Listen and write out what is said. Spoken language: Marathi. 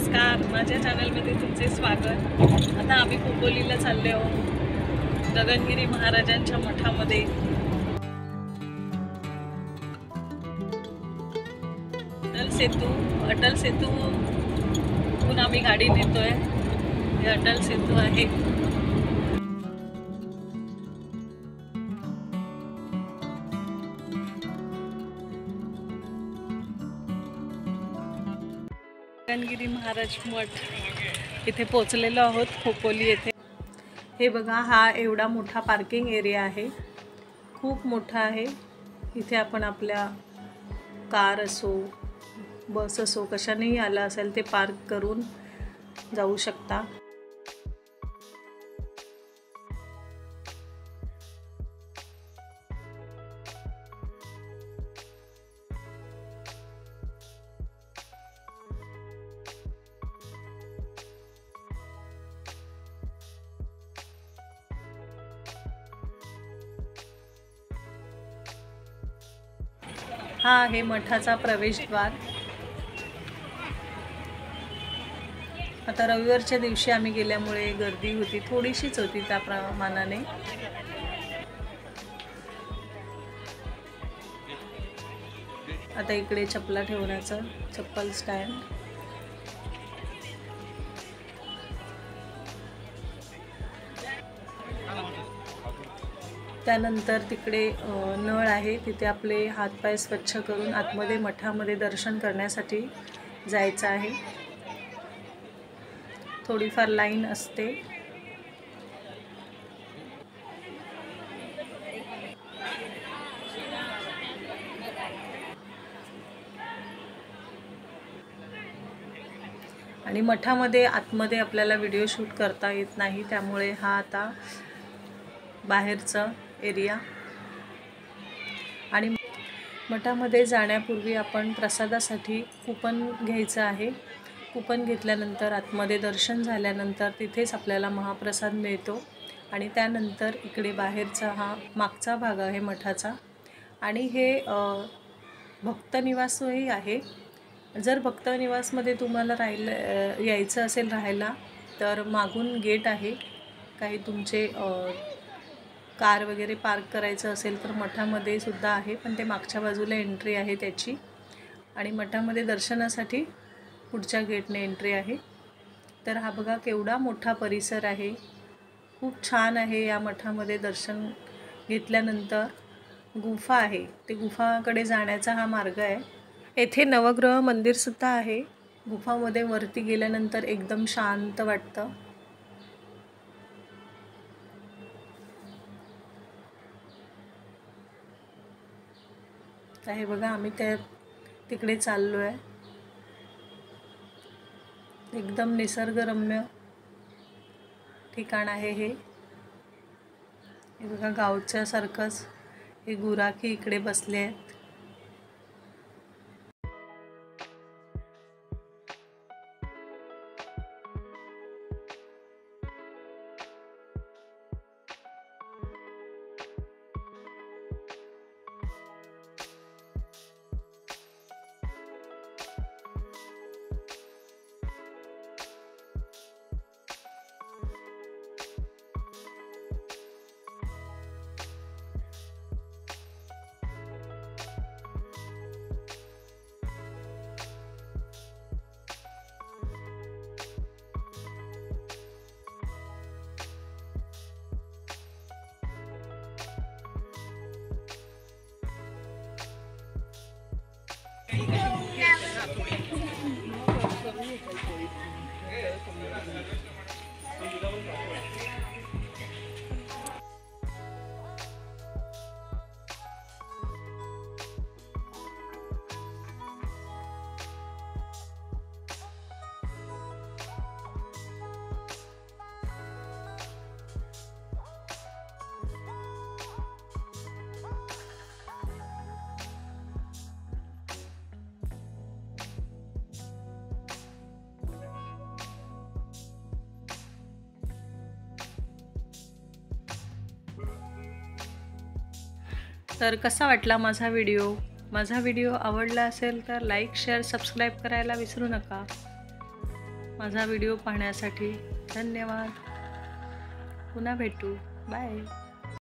नमस्कार, माझ्या चॅनलमध्ये तुमचे स्वागत। आता आम्ही खोपोलीला चालले आहोत, गगनगिरी महाराजांच्या मठामध्ये। अटल सेतूहून आम्ही गाडी नेतोय। हे अटल सेतू आहे। गगनगिरी महाराज मठ इथे पोहोचलेलो आहोत खोपोली येथे। हे बघा, हा एवढा मोठा पार्किंग एरिया आहे, खूप मोठा आहे। इथे आपण आपल्या कार असो बस असो कशानेही आला असेल ते पार्क करून जाऊ शकता। हा आहे मठाचा प्रवेशद्वार। आता रविवारच्या दिवशी आम्ही गेल्यामुळे गर्दी होती, थोडीशीच होती त्या प्रमाणाने। आता इकडे चप्पला ठेवण्याचं चप्पल स्टँड। त्यानंतर तिकडे नळ आहे, तिथे आपले हातपाय स्वच्छ करून आतमध्ये मठामध्ये दर्शन करण्यासाठी जायचं आहे। थोडीफार लाईन असते। आणि मठामध्ये आतमध्ये आपल्याला व्हिडिओ शूट करता येत नाही, त्यामुळे हा आता बाहेरचा एरिया। आणि मठामध्ये जाण्यापूर्वी आपण प्रसादासाठी कूपन घ्यायचं आहे। कूपन घेतल्यानंतर आतमध्ये दर्शन झाल्यानंतर तिथेच आपल्याला महाप्रसाद मिळतो। आणि त्यानंतर इकडे बाहेरचा हा मागचा भाग आहे मठाचा। आणि हे भक्तनिवासही आहे। जर भक्तनिवासमध्ये तुम्हाला यायचं असेल राहायला तर मागून गेट आहे। काही तुमचे कार वगैरे पार्क करायचं असेल तर मठामध्ये सुद्धा आहे, पण ते मागच्या बाजूला एंट्री आहे त्याची। आणि मठामध्ये दर्शनासाठी पुढच्या गेटने एंट्री आहे। तर हा बघा केवढा मोठा परिसर आहे, खूप छान आहे। या मठामध्ये दर्शन घेतल्यानंतर गुफा आहे, ते गुफाकडे जाण्याचा हा मार्ग आहे। येथे नवग्रह मंदिर सुद्धा आहे। गुफामध्ये वरती गेल्यानंतर एकदम शांत वाटतं। हे बघा, आम्ही तिकडे चाललो आहे। एकदम निसर्गरम्य ठिकाण आहे हे बघा, गावच्या सारखंच हे गुराखी इकडे बसले आहेत। तर कसा वाटला माझा व्हिडिओ? माझा व्हिडिओ आवडला असेल तर लाईक, शेअर, सबस्क्राईब करायला विसरू नका। माझा व्हिडिओ पाहण्यासाठी धन्यवाद. पुन्हा भेटू. बाय.